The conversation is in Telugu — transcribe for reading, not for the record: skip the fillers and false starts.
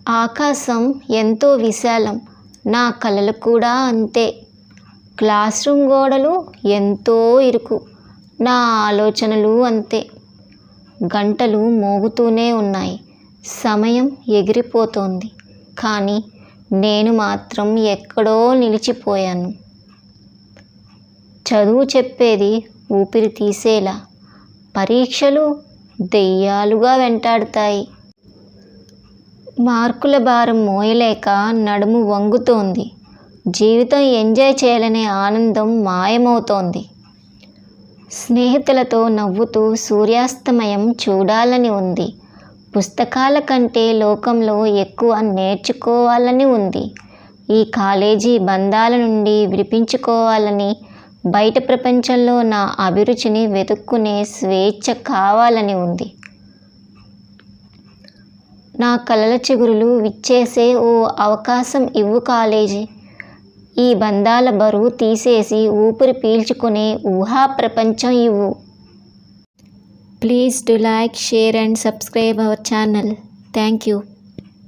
ఆకాశం ఎంతో విశాలం, నా కలలు కూడా అంతే. క్లాస్ రూమ్ గోడలు ఎంతో ఇరుకు, నా ఆలోచనలు అంతే. గంటలు మోగుతూనే ఉన్నాయి, సమయం ఎగిరిపోతోంది, కానీ నేను మాత్రం ఎక్కడో నిలిచిపోయాను. చదువు చెప్పేది ఊపిరి తీసేలా, పరీక్షలు దెయ్యాలుగా వెంటాడుతాయి. మార్కుల భారం మోయలేక నడుము వంగుతోంది. జీవితం ఎంజాయ్ చేయాలనే ఆనందం మాయమవుతోంది. స్నేహితులతో నవ్వుతూ సూర్యాస్తమయం చూడాలని ఉంది. పుస్తకాల కంటే లోకంలో ఎక్కువ నేర్చుకోవాలని ఉంది. ఈ కాలేజీ బంధాల నుండి విడిపించుకోవాలని, బయట ప్రపంచంలో నా అభిరుచిని వెతుక్కునే స్వేచ్ఛ కావాలని ఉంది. నా కలల చిగురులు విచ్చేసే ఓ అవకాశం ఇవ్వు కాలేజీ. ఈ బంధాల బరువు తీసేసి ఊపిరి పీల్చుకునే ఊహా ప్రపంచం ఇవ్వు. Please do like, share and subscribe our channel. Thank you.